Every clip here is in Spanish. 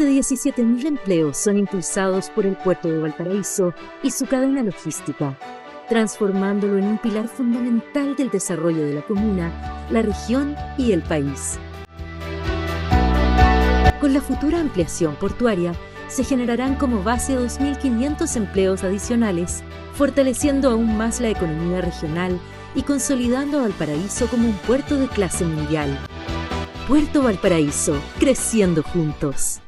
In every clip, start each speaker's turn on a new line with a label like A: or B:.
A: de 17.000 empleos son impulsados por el puerto de Valparaíso y su cadena logística, transformándolo en un pilar fundamental del desarrollo de la comuna, la región y el país. Con la futura ampliación portuaria, se generarán como base 2.500 empleos adicionales, fortaleciendo aún más la economía regional y consolidando a Valparaíso como un puerto de clase mundial. Puerto Valparaíso, creciendo juntos.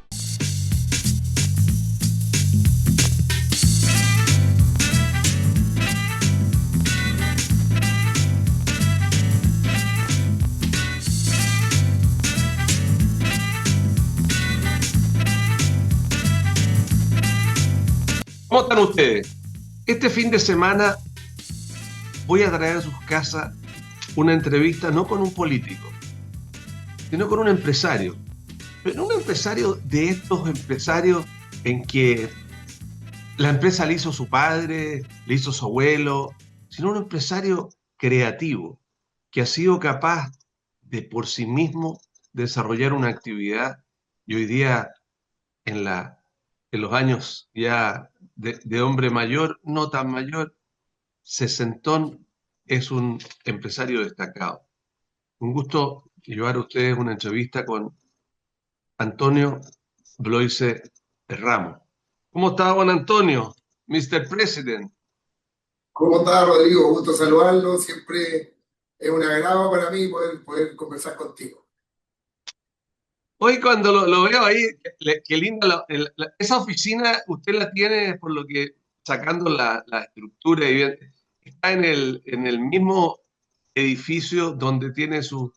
B: ¿Cómo están ustedes? Este fin de semana voy a traer a sus casas una entrevista no con un político, sino con un empresario. Pero no un empresario de estos empresarios en que la empresa le hizo su padre, le hizo su abuelo, sino un empresario creativo que ha sido capaz de por sí mismo desarrollar una actividad y hoy día en los años ya de hombre mayor, no tan mayor, sesentón, es un empresario destacado. Un gusto llevar a ustedes una entrevista con Antonio Bloise Ramos. ¿Cómo está, Juan Antonio? Mr. President.
C: ¿Cómo está, Rodrigo? Gusto saludarlo. Siempre es un agrado para mí poder conversar contigo.
B: Hoy cuando lo veo ahí, qué linda esa oficina, usted la tiene por lo que sacando la estructura y bien, está en el mismo edificio donde tiene sus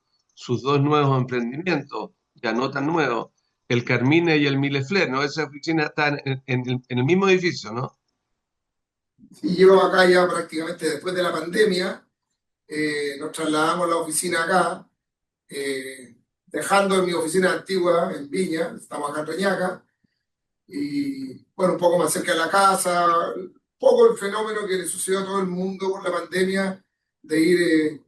B: dos nuevos emprendimientos, ya no tan nuevos, el Carmine y el Milefler, ¿no? Esa oficina está en el mismo edificio, ¿no?
C: Sí, yo acá ya prácticamente después de la pandemia, nos trasladamos a la oficina acá, dejando mi oficina antigua en Viña, estamos acá en Reñaca, y bueno, un poco más cerca de la casa, un poco el fenómeno que le sucedió a todo el mundo con la pandemia, de ir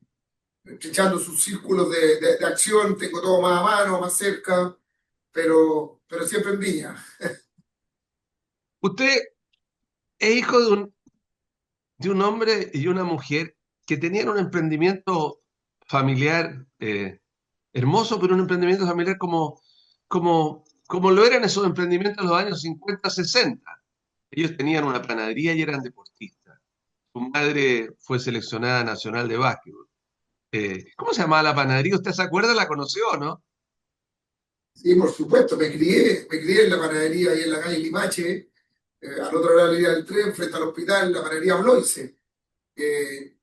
C: estrechando sus círculos de acción, tengo todo más a mano, más cerca, pero siempre en Viña.
B: Usted es hijo de un hombre y una mujer que tenían un emprendimiento familiar hermoso, pero un emprendimiento familiar como lo eran esos emprendimientos en los años 50, 60. Ellos tenían una panadería y eran deportistas. Su madre fue seleccionada nacional de básquetbol. ¿Cómo se llamaba la panadería? ¿Usted se acuerda? ¿La conoció, no?
C: Sí, por supuesto, me crié en la panadería ahí en la calle Limache, al otro lado de la línea del tren, frente al hospital, la panadería Bloise, eh,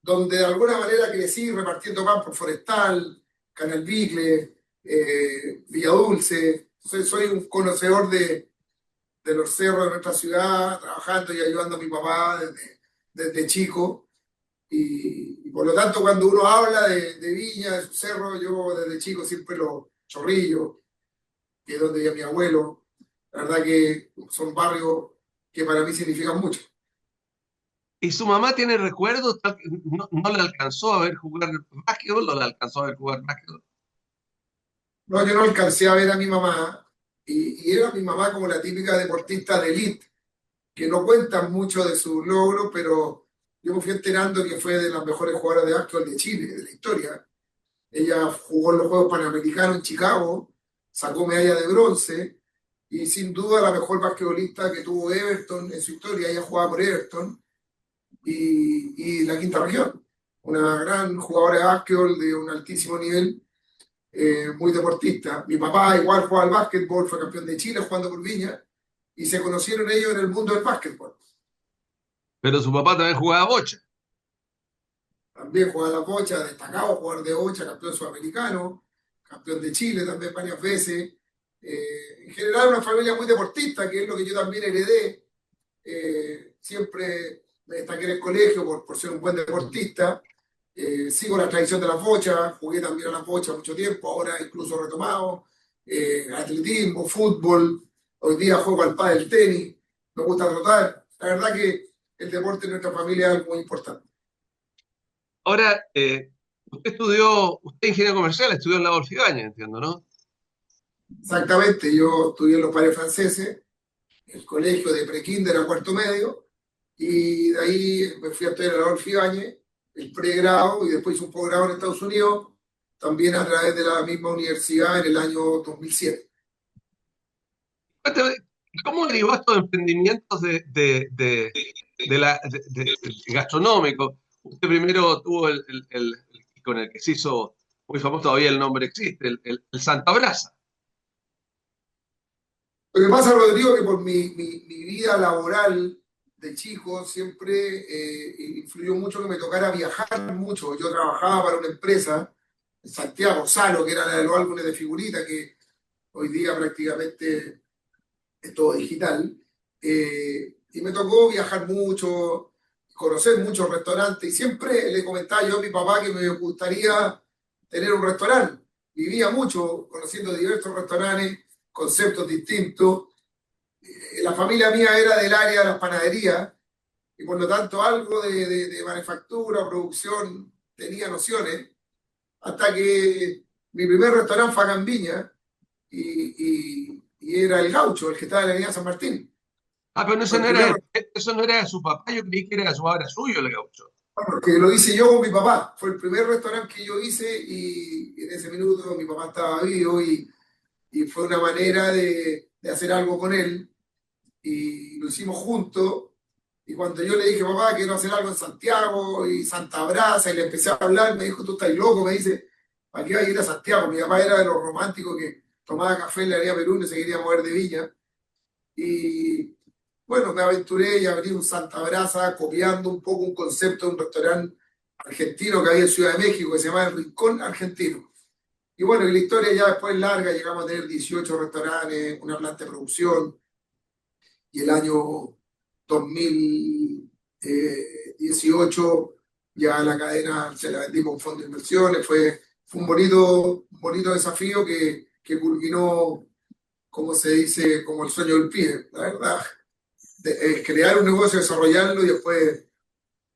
C: donde de alguna manera crecí repartiendo pan por Forestal, Canal Bicle, Villa Dulce. Entonces soy un conocedor de los cerros de nuestra ciudad, trabajando y ayudando a mi papá desde chico. Y por lo tanto, cuando uno habla de Viña, de su cerro, yo desde chico siempre lo chorrillo, que es donde vivía mi abuelo. La verdad que son barrios que para mí significan mucho.
B: ¿Y su mamá tiene recuerdos? No le alcanzó a ver jugar básquetbol, no le alcanzó a ver jugar básquetbol.
C: No, yo no alcancé a ver a mi mamá y era mi mamá como la típica deportista de élite, que no cuentan mucho de sus logros, pero yo me fui enterando que fue de las mejores jugadoras de básquetbol de Chile, de la historia. Ella jugó en los Juegos Panamericanos en Chicago, sacó medalla de bronce y sin duda la mejor basquetbolista que tuvo Everton en su historia. Ella jugaba por Everton y la quinta región. Una gran jugadora de básquetbol de un altísimo nivel, muy deportista. Mi papá igual jugaba al básquetbol, fue campeón de Chile jugando por Viña y se conocieron ellos en el mundo del básquetbol.
B: Pero su papá también jugaba bocha.
C: También jugaba la bocha, destacado jugador de bocha, campeón sudamericano, campeón de Chile también varias veces. En general una familia muy deportista, que es lo que yo también heredé. Siempre me destaqué en el colegio por ser un buen deportista. Sigo la tradición de las bochas, jugué también a las bochas mucho tiempo, ahora incluso retomado. Atletismo, fútbol, hoy día juego al pádel, tenis, me gusta trotar. La verdad que el deporte en nuestra familia es algo muy importante.
B: Ahora, usted es ingeniero comercial, estudió en la Adolfo Ibáñez, entiendo, ¿no?
C: Exactamente, yo estudié en los Padres Franceses, el colegio de prekinder a cuarto medio, y de ahí me fui a estudiar a la Adolfo Ibáñez, el pregrado, y después hice un posgrado en Estados Unidos, también a través de la misma universidad en el año 2007.
B: ¿Cómo derivó estos emprendimientos gastronómicos? Usted primero tuvo con el que se hizo muy famoso, todavía el nombre existe, el Santa Brasa.
C: Lo que pasa, Rodrigo, que por mi vida laboral de chico siempre influyó mucho que me tocara viajar mucho. Yo trabajaba para una empresa en Santiago, Salo, que era la de los álbumes de figurita, que hoy día prácticamente es todo digital. Y me tocó viajar mucho, conocer muchos restaurantes, y siempre le comentaba yo a mi papá que me gustaría tener un restaurante. Vivía mucho conociendo diversos restaurantes, conceptos distintos. La familia mía era del área de las panaderías y por lo tanto algo de manufactura, producción, tenía nociones, hasta que mi primer restaurante fue acá en Viña y era el Gaucho, el que estaba en la avenida San Martín.
B: Ah, pero
C: Fue el primer
B: eso no era de su papá, yo creí que era suyo el gaucho.
C: restaurante que lo hice yo con mi papá. Fue el primer restaurante que yo hice y en ese minuto mi papá estaba vivo y fue una manera de hacer algo con él y lo hicimos juntos. Y cuando yo le dije, papá, quiero hacer algo en Santiago y Santa Brasa, y le empecé a hablar, me dijo, tú estás loco, me dice, ¿para qué vas a ir a Santiago? Mi papá era de los románticos que tomaba café en la avenida Perú y no se quería mover de Viña. Y bueno, me aventuré y abrí un Santa Brasa copiando un poco un concepto de un restaurante argentino que había en Ciudad de México que se llama El Rincón Argentino. Y bueno, y la historia ya después es larga, llegamos a tener 18 restaurantes, una planta de producción, y el año 2018 ya la cadena se la vendí con fondo de inversiones. Fue un bonito desafío que culminó, como se dice, como el sueño del pibe, la verdad. Crear un negocio, desarrollarlo y después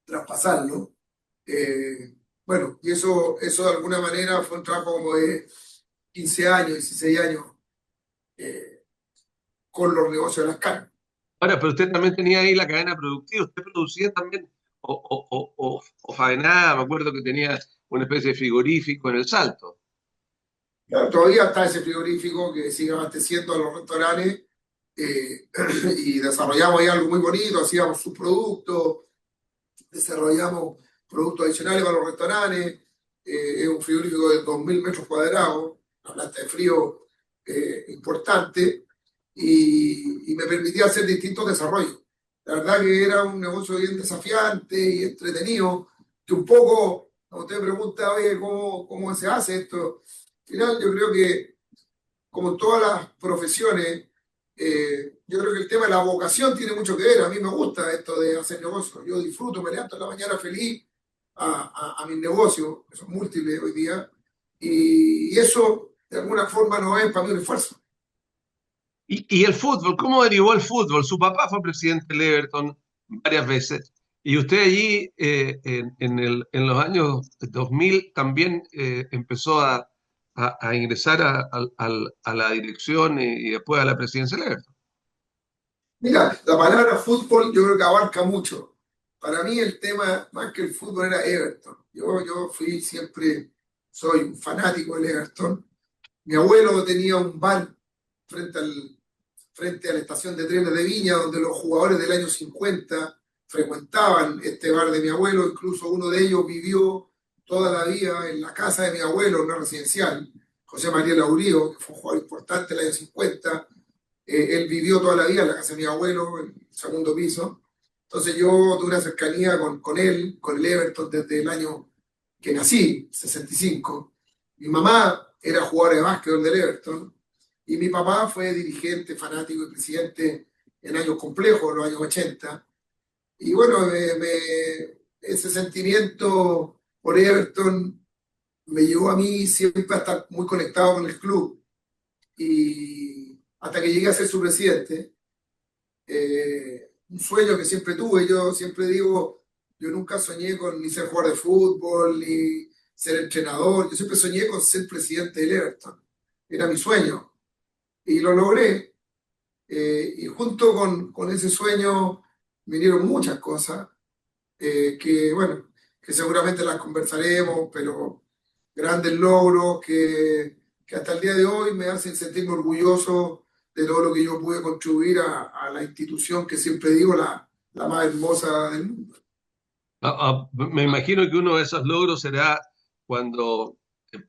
C: traspasarlo. Eh, bueno, y eso de alguna manera fue un trabajo como de 15 años, 16 años eh, con los negocios de las carnes.
B: Ahora, pero usted también tenía ahí la cadena productiva, usted producía también, o faenaba, me acuerdo que tenía una especie de frigorífico en el Salto.
C: Claro, todavía está ese frigorífico que sigue abasteciendo a los restaurantes eh, y desarrollamos ahí algo muy bonito, hacíamos subproductos, desarrollamos productos adicionales para los restaurantes, es un frigorífico de 2.000 metros cuadrados, una planta de frío importante y me permitía hacer distintos desarrollos. La verdad que era un negocio bien desafiante y entretenido, que un poco, cuando usted pregunta, oye, ¿cómo se hace esto? Al final yo creo que, como en todas las profesiones, yo creo que el tema de la vocación tiene mucho que ver. A mí me gusta esto de hacer negocios. Yo disfruto, me levanto en la mañana feliz a mis negocios, que son múltiples hoy día, y eso de alguna forma no es para mí un esfuerzo.
B: Y el fútbol, ¿cómo derivó el fútbol? Su papá fue presidente del Everton varias veces y usted allí en los años 2000 también empezó a ingresar a la dirección y después a la presidencia del Everton.
C: Mira, la palabra fútbol yo creo que abarca mucho. Para mí el tema, más que el fútbol, era Everton. Yo fui siempre, soy un fanático del Everton. Mi abuelo tenía un bar frente frente a la estación de trenes de Viña, donde los jugadores del año 50 frecuentaban este bar de mi abuelo. Incluso uno de ellos vivió toda la vida en la casa de mi abuelo, una residencial, José María Laurío, que fue un jugador importante en el año 50. Él vivió toda la vida en la casa de mi abuelo, en el segundo piso. Entonces yo tuve una cercanía con él, con el Everton, desde el año que nací, 65. Mi mamá era jugadora de básquetbol del Everton y mi papá fue dirigente, fanático y presidente en años complejos, los años 80. Y bueno, ese sentimiento por Everton me llevó a mí siempre a estar muy conectado con el club. Y hasta que llegué a ser su presidente, un sueño que siempre tuve. Yo siempre digo, yo nunca soñé con ni ser jugador de fútbol, ni ser entrenador. Yo siempre soñé con ser presidente del Everton. Era mi sueño. y lo logré. Y junto con ese sueño vinieron muchas cosas que, bueno, que seguramente las conversaremos, pero grandes logros que hasta el día de hoy me hacen sentirme orgulloso de todo lo que yo pude contribuir a la institución que siempre digo la más hermosa del mundo.
B: Me imagino que uno de esos logros será cuando eh,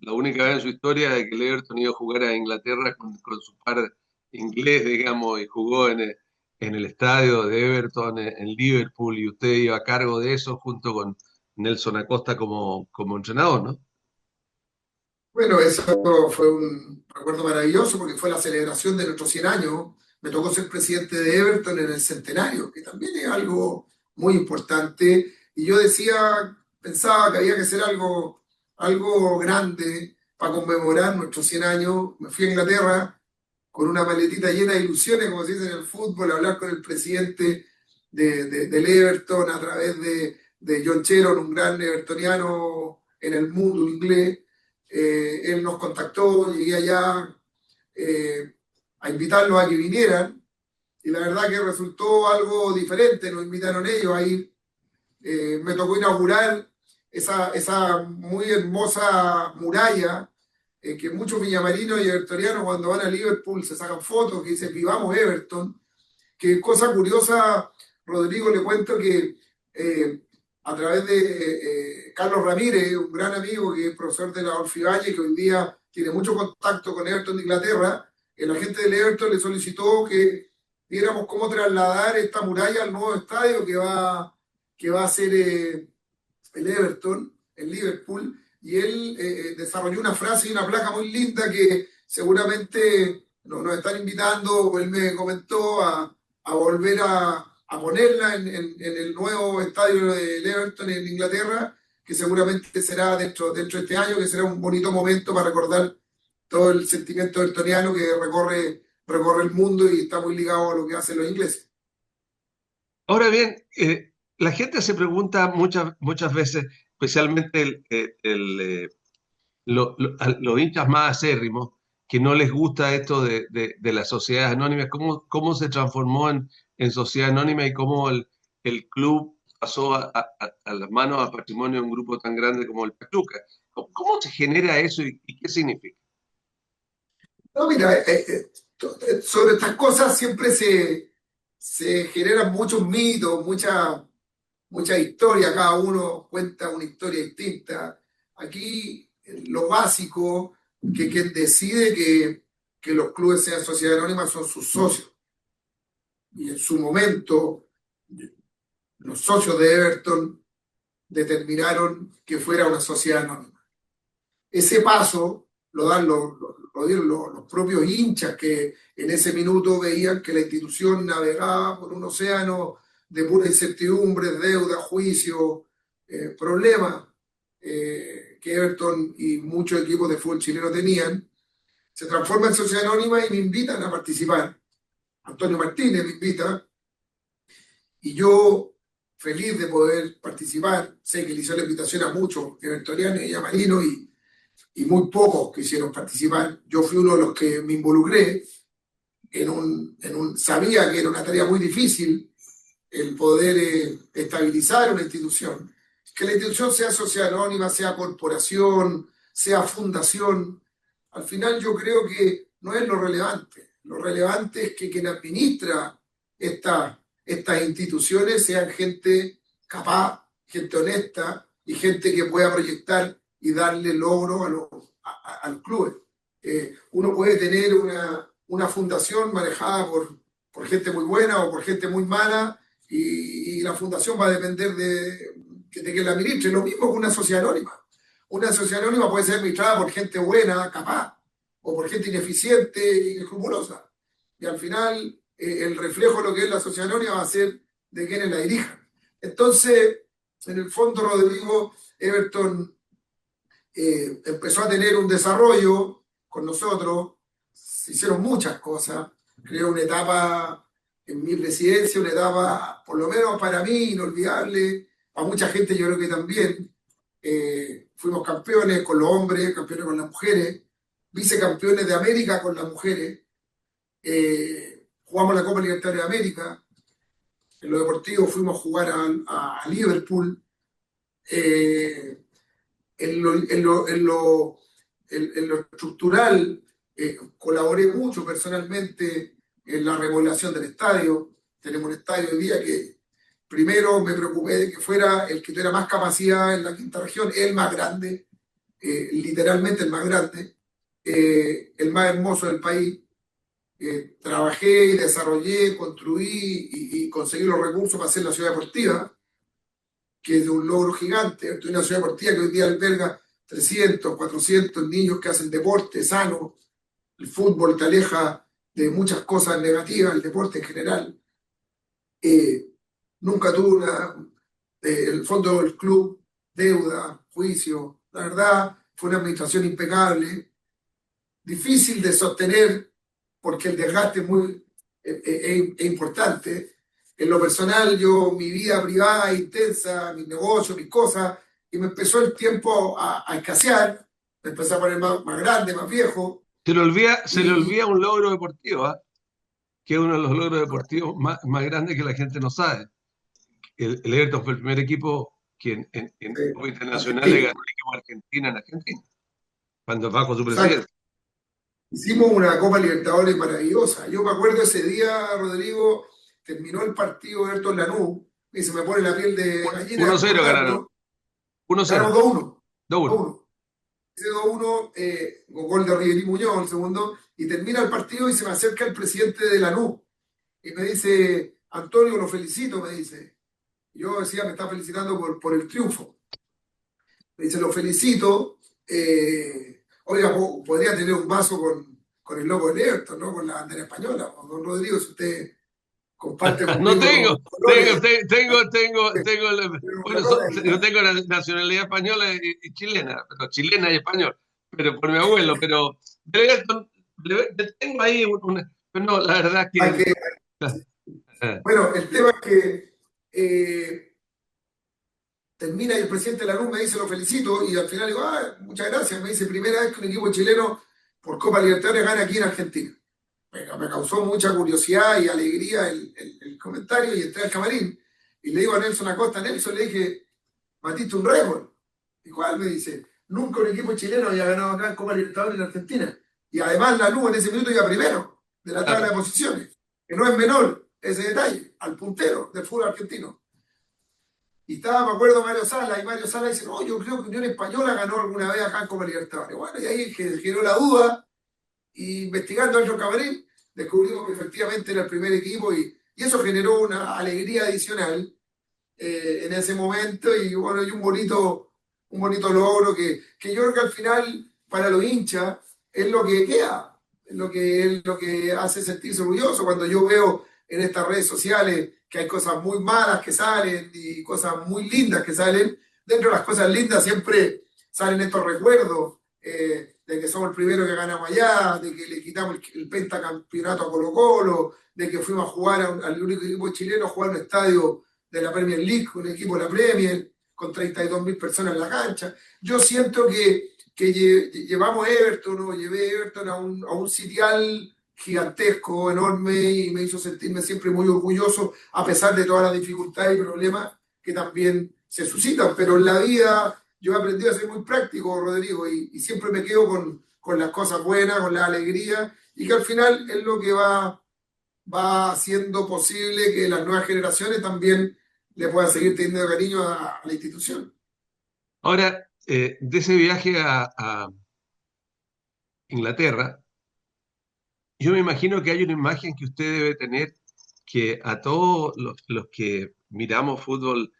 B: la única vez en su historia de que el Everton iba a jugar a Inglaterra con su par inglés, digamos, y jugó en el estadio de Everton en Liverpool, y usted iba a cargo de eso junto con Nelson Acosta como entrenador, ¿no?
C: Bueno, eso fue un recuerdo maravilloso porque fue la celebración de nuestros 100 años. Me tocó ser presidente de Everton en el centenario, que también es algo muy importante. Y yo decía, pensaba que había que hacer algo grande para conmemorar nuestros 100 años. Me fui a Inglaterra con una maletita llena de ilusiones, como se dice en el fútbol, a hablar con el presidente del Everton a través de John Sheron, un gran evertoniano en el mundo inglés. Él nos contactó, llegué allá a invitarlos a que vinieran y la verdad que resultó algo diferente, nos invitaron ellos a ir. Me tocó inaugurar esa muy hermosa muralla que muchos villamarinos y evertonianos cuando van a Liverpool se sacan fotos que dicen vivamos Everton. Que cosa curiosa, Rodrigo, le cuento que a través de Carlos Ramírez, un gran amigo que es profesor de la Adolfo Ibáñez, que hoy día tiene mucho contacto con Everton de Inglaterra, el agente del Everton le solicitó que viéramos cómo trasladar esta muralla al nuevo estadio que va a ser el Everton, en Liverpool, y él desarrolló una frase y una placa muy linda que seguramente nos están invitando, o él me comentó, a volver a ponerla en el nuevo estadio del Everton en Inglaterra, que seguramente será dentro de este año, que será un bonito momento para recordar todo el sentimiento evertoniano que recorre el mundo y está muy ligado a lo que hacen los ingleses.
B: Ahora bien, la gente se pregunta muchas veces, especialmente los hinchas más acérrimos, que no les gusta esto de las sociedades anónimas, cómo se transformó en sociedad anónima y cómo el club pasó a las manos a patrimonio de un grupo tan grande como el Pachuca. ¿Cómo se genera eso y qué significa?
C: No, mira, sobre estas cosas siempre se generan muchos mitos, mucha historia, cada uno cuenta una historia distinta. Aquí lo básico, que quien decide que los clubes sean sociedad anónima son sus socios. Y en su momento, los socios de Everton determinaron que fuera una sociedad anónima. Ese paso lo dan los propios hinchas que en ese minuto veían que la institución navegaba por un océano de pura incertidumbre, deuda, juicio, problemas que Everton y muchos equipos de fútbol chileno tenían. Se transforma en sociedad anónima y me invitan a participar. Antonio Martínez me invita y yo, feliz de poder participar, sé que le hizo la invitación a muchos evertonianos y llamarinos y muy pocos quisieron participar. Yo fui uno de los que me involucré sabía que era una tarea muy difícil el poder estabilizar una institución. Que la institución sea sociedad anónima, sea corporación, sea fundación. Al final yo creo que no es lo relevante. Lo relevante es que quien administra estas instituciones sean gente capaz, gente honesta y gente que pueda proyectar y darle logro al club. Uno puede tener una fundación manejada por gente muy buena o por gente muy mala y la fundación va a depender de que la administre. Lo mismo que una sociedad anónima. Una sociedad anónima puede ser administrada por gente buena, capaz, o por gente ineficiente y escrupulosa. Y al final el reflejo de lo que es la sociedad anónima va a ser de quienes la dirijan. Entonces, en el fondo, Rodrigo, Everton empezó a tener un desarrollo con nosotros, se hicieron muchas cosas, creo una etapa en mi presidencia, una etapa, por lo menos para mí, inolvidable, para mucha gente yo creo que también. Fuimos campeones con los hombres, campeones con las mujeres, vicecampeones de América con las mujeres, Jugamos la Copa Libertadores de América. En lo deportivo fuimos a jugar a Liverpool. Eh, en lo estructural, colaboré mucho personalmente en la remodelación del estadio. Tenemos un estadio hoy día que primero me preocupé de que fuera el que tuviera más capacidad en la quinta región, el más grande, literalmente el más grande, el más hermoso del país. Trabajé, desarrollé, construí y conseguí los recursos para hacer la ciudad deportiva, que es de un logro gigante. Estoy en una ciudad deportiva que hoy día alberga 300, 400 niños que hacen deporte sano. El fútbol te aleja de muchas cosas negativas, el deporte en general. Eh, Nunca tuve el fondo del club, deuda, juicio. La verdad, fue una administración impecable, difícil de sostener porque el desgaste es muy importante. En lo personal, yo, mi vida privada es intensa, mis negocios, mis cosas, y me empezó el tiempo a escasear, me empecé a poner más grande, más viejo,
B: Se le
C: y
B: olvida un logro deportivo, ¿ah? Que es uno de los logros deportivos más grandes que la gente no sabe. El Everton fue el primer equipo que en Copa Internacional le
C: Argentina.
B: ganó al equipo de Argentina en Argentina, cuando bajo su
C: Exacto.
B: presidente.
C: Hicimos una Copa Libertadores maravillosa. Yo me acuerdo ese día, Rodrigo, terminó el partido Everton Lanús, y se me pone la piel de gallina de
B: 1-0 ganaron.
C: recordarlo. Ganamos
B: 1-0.
C: 2-1.
B: 2-1.
C: 2-1. Ese 2-1, con gol de Riverí Muñoz, el segundo, y termina el partido y se me acerca el presidente de Lanús y me dice, Antonio, lo felicito, me dice. Y yo decía, me está felicitando por el triunfo. Me dice, lo felicito. Oiga, podría tener un vaso con el logo de Everton, ¿no? Con la bandera española. Don Rodrigo, si usted comparte
B: No
C: conmigo
B: tengo,
C: los colores,
B: bueno, yo tengo la nacionalidad española y chilena, pero chilena y español, pero por mi abuelo, pero tengo ahí pero no, la verdad
C: hay
B: que
C: que, bueno, el tema es que termina y el presidente de la LUM me dice lo felicito y al final digo, muchas gracias. Me dice, primera vez que un equipo chileno por Copa Libertadores gana aquí en Argentina. Me causó mucha curiosidad y alegría el comentario y entré al camarín. Y le digo a Nelson Acosta, Nelson, le dije, batiste un récord. ¿Y cuál? Me dice, nunca un equipo chileno había ganado acá en Copa Libertadores en Argentina. Y además la LUM en ese minuto iba primero de la tabla de posiciones, que no es menor ese detalle, al puntero del fútbol argentino. Y estaba, me acuerdo, Mario Sala, y Mario Sala dice, no, yo creo que Unión Española ganó alguna vez acá en Copa Libertadores. Bueno, y ahí generó la duda, y investigando el camarín, descubrimos que efectivamente era el primer equipo, y eso generó una alegría adicional en ese momento, y bueno, y un bonito logro que yo creo que al final, para los hinchas, es lo que queda, es lo que hace sentirse orgulloso cuando yo veo en estas redes sociales que hay cosas muy malas que salen y cosas muy lindas que salen. Dentro de las cosas lindas siempre salen estos recuerdos de que somos el primero que ganamos allá, de que le quitamos el pentacampeonato a Colo Colo, de que fuimos a jugar al único equipo chileno a jugar en un estadio de la Premier League, un equipo de la Premier, con 32.000 personas en la cancha. Yo siento que llevamos Everton, o llevé Everton a un sitial gigantesco, enorme, y me hizo sentirme siempre muy orgulloso, a pesar de todas las dificultades y problemas que también se suscitan. Pero en la vida yo he aprendido a ser muy práctico, Rodrigo, y siempre me quedo con las cosas buenas, con la alegría, y que al final es lo que va haciendo posible que las nuevas generaciones también le puedan seguir teniendo cariño a la institución.
B: ahora, de ese viaje a Inglaterra, yo me imagino que hay una imagen que usted debe tener que a todos los que miramos fútbol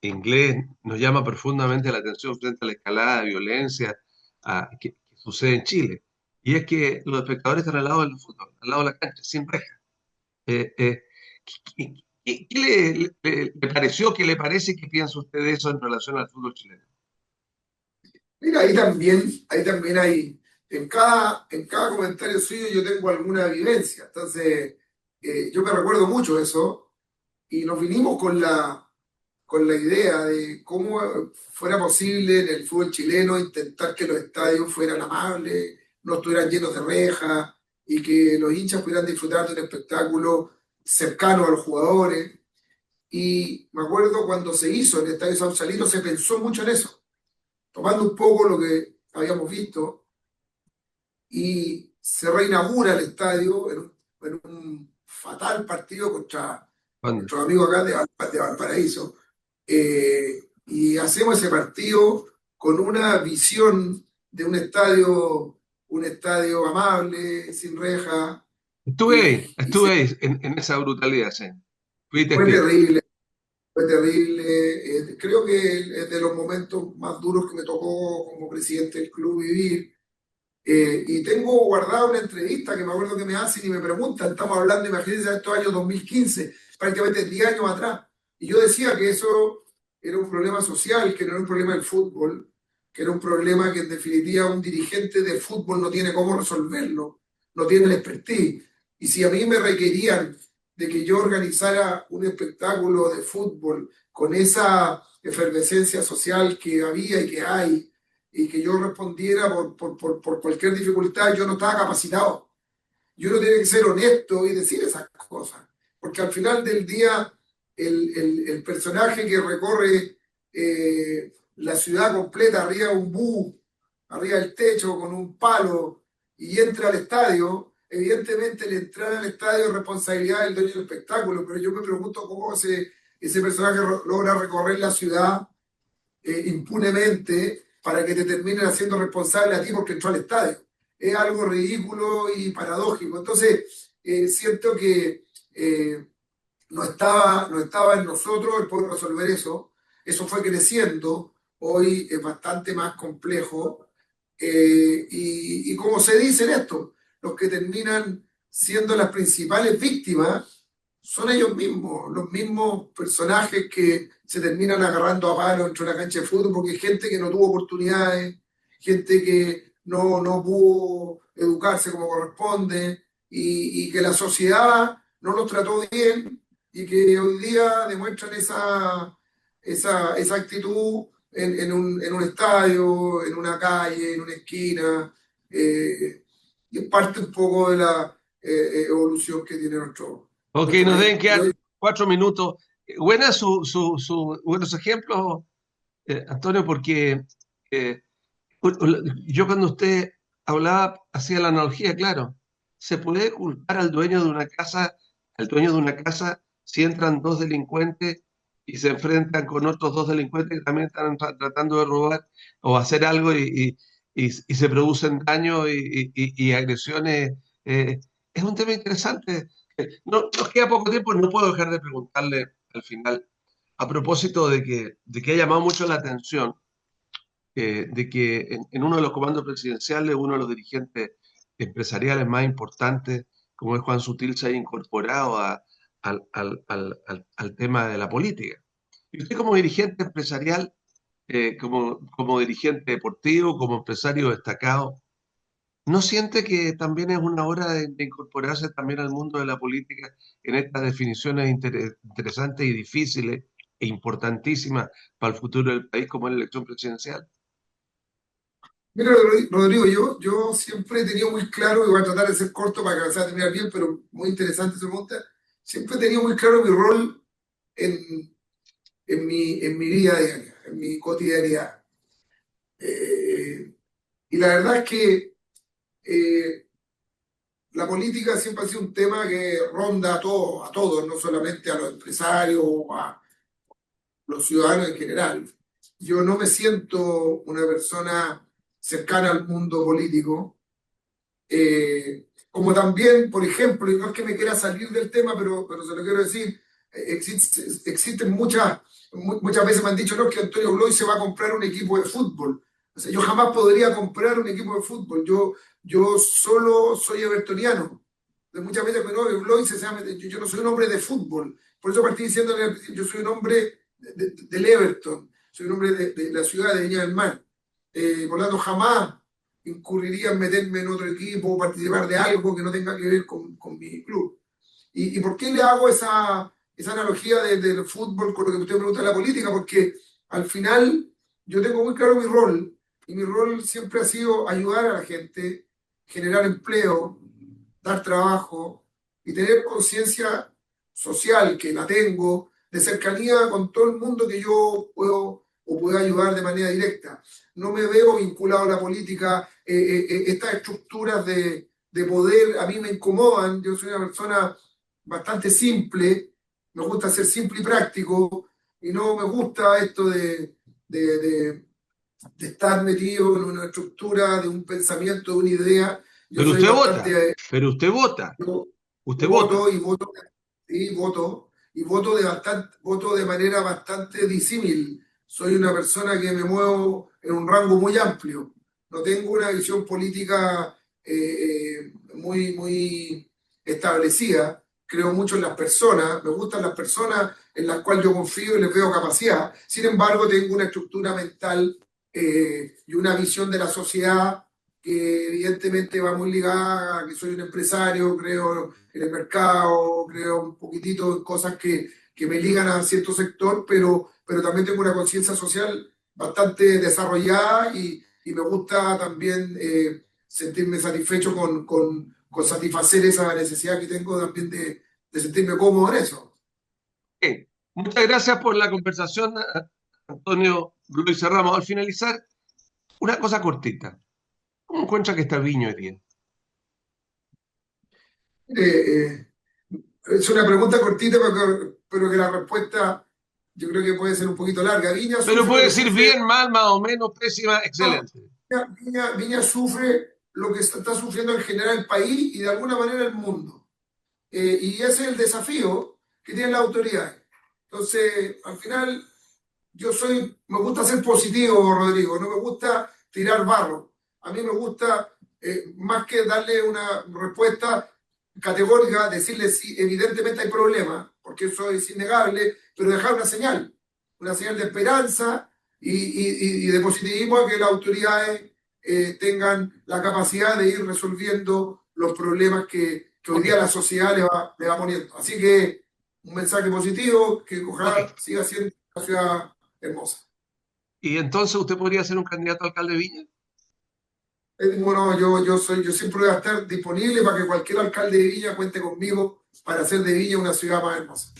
B: inglés nos llama profundamente la atención frente a la escalada de violencia que sucede en Chile. Y es que los espectadores están al lado del fútbol, al lado de la cancha, sin reja. Eh, eh, ¿qué le pareció, qué le parece, qué piensa usted de eso en relación al fútbol chileno?
C: Mira, ahí también hay, en cada comentario suyo yo tengo alguna vivencia. Entonces, yo me recuerdo mucho eso y nos vinimos con la idea de cómo fuera posible en el fútbol chileno intentar que los estadios fueran amables, no estuvieran llenos de rejas, y que los hinchas pudieran disfrutar de un espectáculo cercano a los jugadores. Y me acuerdo cuando se hizo el Estadio Sausalito, se pensó mucho en eso, tomando un poco lo que habíamos visto, y se reinaugura el estadio en un fatal partido contra
B: ¿Cuándo?
C: nuestros amigos acá de Valparaíso. Y hacemos ese partido con una visión de un estadio amable, sin reja, y
B: Estuve ahí en esa brutalidad, sí. Fui
C: fue
B: testigo.
C: terrible, fue terrible. Creo que es de los momentos más duros que me tocó como presidente del club vivir. Y tengo guardada una entrevista que me acuerdo que me hacen y me preguntan, estamos hablando, imagínense, de estos años 2015, prácticamente 10 años atrás. Y yo decía que eso era un problema social, que no era un problema del fútbol, que era un problema que en definitiva un dirigente de fútbol no tiene cómo resolverlo, no tiene el expertise. Y si a mí me requerían de que yo organizara un espectáculo de fútbol con esa efervescencia social que había y que hay, y que yo respondiera por cualquier dificultad, yo no estaba capacitado. Y uno tiene que ser honesto y decir esas cosas, porque al final del día el personaje que recorre la ciudad completa arriba de un bus, arriba del techo, con un palo, y entra al estadio, evidentemente el entrar al estadio es responsabilidad del dueño del espectáculo, pero yo me pregunto cómo ese personaje logra recorrer la ciudad impunemente para que te terminen haciendo responsable a ti porque entró al estadio. Es algo ridículo y paradójico. Entonces, siento que no estaba en nosotros el poder resolver eso. Eso fue creciendo. Hoy es bastante más complejo. Y como se dice en esto, los que terminan siendo las principales víctimas son ellos mismos, los mismos personajes que se terminan agarrando a palo dentro de la cancha de fútbol, porque hay gente que no tuvo oportunidades, gente que no pudo educarse como corresponde, y que la sociedad no los trató bien, y que hoy día demuestran esa actitud en un estadio, en una calle, en una esquina, y es parte un poco de la evolución que tiene
B: Ok,
C: nuestro
B: nos
C: país.
B: deben quedar 4 minutos. Buenas buenos ejemplos, Antonio, porque eh, yo cuando usted hablaba, hacía la analogía, claro, se puede culpar al dueño de una casa, si entran dos delincuentes y se enfrentan con otros dos delincuentes que también están tratando de robar o hacer algo y se producen daños y agresiones. eh, es un tema interesante. No, nos queda poco tiempo, no puedo dejar de preguntarle al final, a propósito de que ha llamado mucho la atención de que en uno de los comandos presidenciales, uno de los dirigentes empresariales más importantes, como es Juan Sutil, se haya incorporado al tema de la política. Y usted como dirigente empresarial, como dirigente deportivo, como empresario destacado, ¿no siente que también es una hora de incorporarse también al mundo de la política en estas definiciones interesantes y difíciles e importantísimas para el futuro del país como es la elección presidencial?
C: Mira, Rodrigo, yo siempre he tenido muy claro, y voy a tratar de ser corto para que me a terminar bien, pero muy interesante su pregunta. Siempre he tenido muy claro mi rol en, en mi vida diaria, en mi cotidianidad. Eh, y la verdad es que eh, la política siempre ha sido un tema que ronda a todos, no solamente a los empresarios o a los ciudadanos en general. Yo no me siento una persona cercana al mundo político. Como también, por ejemplo, y no es que me quiera salir del tema, pero se lo quiero decir, existen muchas veces me han dicho, no, que Antonio Bloy se va a comprar un equipo de fútbol. O sea, yo jamás podría comprar un equipo de fútbol. Yo solo soy evertoniano. Entonces, muchas veces, no, Bloy se llama, yo no soy un hombre de fútbol. Por eso partí diciendo, yo soy un hombre del Everton, soy un hombre de la ciudad de Viña del Mar. Por lo tanto, jamás incurriría en meterme en otro equipo o participar de algo que no tenga que ver con mi club. ¿Y por qué le hago esa analogía del fútbol con lo que usted me pregunta de la política? Porque al final yo tengo muy claro mi rol, y mi rol siempre ha sido ayudar a la gente, generar empleo, dar trabajo y tener conciencia social, que la tengo, de cercanía con todo el mundo que yo puedo o puedo ayudar de manera directa. No me veo vinculado a la política, estas estructuras de poder a mí me incomodan. Yo soy una persona bastante simple, me gusta ser simple y práctico, y no me gusta esto de, de- de estar metido en una estructura, de un pensamiento, de una idea. Yo
B: Pero
C: soy
B: usted vota,
C: bastante...
B: pero usted vota,
C: yo,
B: usted
C: yo
B: vota.
C: voto y voto, sí, voto de manera bastante disímil. Soy una persona que me muevo en un rango muy amplio. No tengo una visión política muy establecida. Creo mucho en las personas, me gustan las personas en las cuales yo confío y les veo capacidad. Sin embargo, tengo una estructura mental y una visión de la sociedad que evidentemente va muy ligada a que soy un empresario, creo en el mercado, creo un poquitito en cosas que me ligan a cierto sector, pero también tengo una conciencia social bastante desarrollada y me gusta también sentirme satisfecho con satisfacer esa necesidad que tengo también de sentirme cómodo en eso.
B: Bien. Muchas gracias por la conversación, Antonio Luis Ramos. Al finalizar, una cosa cortita. ¿Cómo encuentra que está Viña hoy día?
C: Eh, eh, es una pregunta cortita, pero que la respuesta yo creo que puede ser un poquito larga. Viña
B: Pero
C: sufre lo
B: puede
C: que
B: decir
C: sufre.
B: bien, mal, más o menos, pésima,
C: No,
B: excelente.
C: Viña sufre lo que está sufriendo en general el país y de alguna manera el mundo. Y ese es el desafío que tienen las autoridades. Entonces, al final, me gusta ser positivo, Rodrigo, no me gusta tirar barro. A mí me gusta, más que darle una respuesta categórica, decirle si evidentemente hay problemas, porque eso es innegable, pero dejar una señal de esperanza y de positivismo a que las autoridades tengan la capacidad de ir resolviendo los problemas que hoy
B: Ok,
C: día la sociedad le va poniendo. Así que un mensaje positivo, que
B: ok.
C: ojalá siga siendo una ciudad hermosa.
B: ¿Y entonces usted podría ser un candidato a alcalde de Viña?
C: Bueno, yo siempre voy a estar disponible para que cualquier alcalde de Viña cuente conmigo para hacer de Viña una ciudad más hermosa.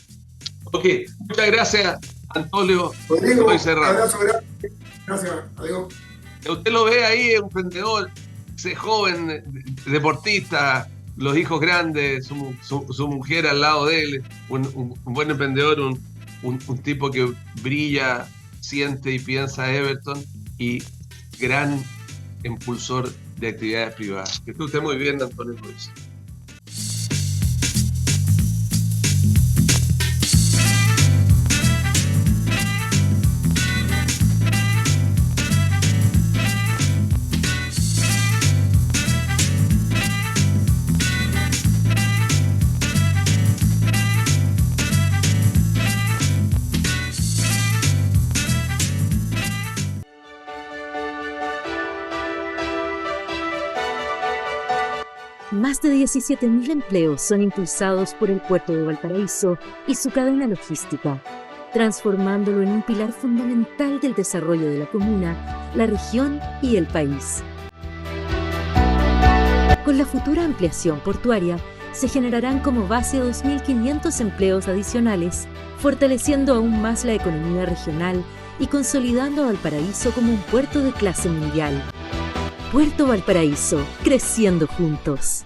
B: Ok, muchas gracias, Antonio Luis
C: Rodrigo,
B: Ramos.
C: abrazo grande. Gracias. Adiós.
B: Usted lo ve ahí, emprendedor, ese joven deportista, los hijos grandes, su mujer al lado de él, un buen emprendedor, un tipo que brilla, siente y piensa Everton y gran impulsor de actividades privadas. Que esté usted muy bien, Antonio Luis.
A: Más de 17.000 empleos son impulsados por el puerto de Valparaíso y su cadena logística, transformándolo en un pilar fundamental del desarrollo de la comuna, la región y el país. Con la futura ampliación portuaria, se generarán como base 2.500 empleos adicionales, fortaleciendo aún más la economía regional y consolidando a Valparaíso como un puerto de clase mundial. Puerto Valparaíso, creciendo juntos.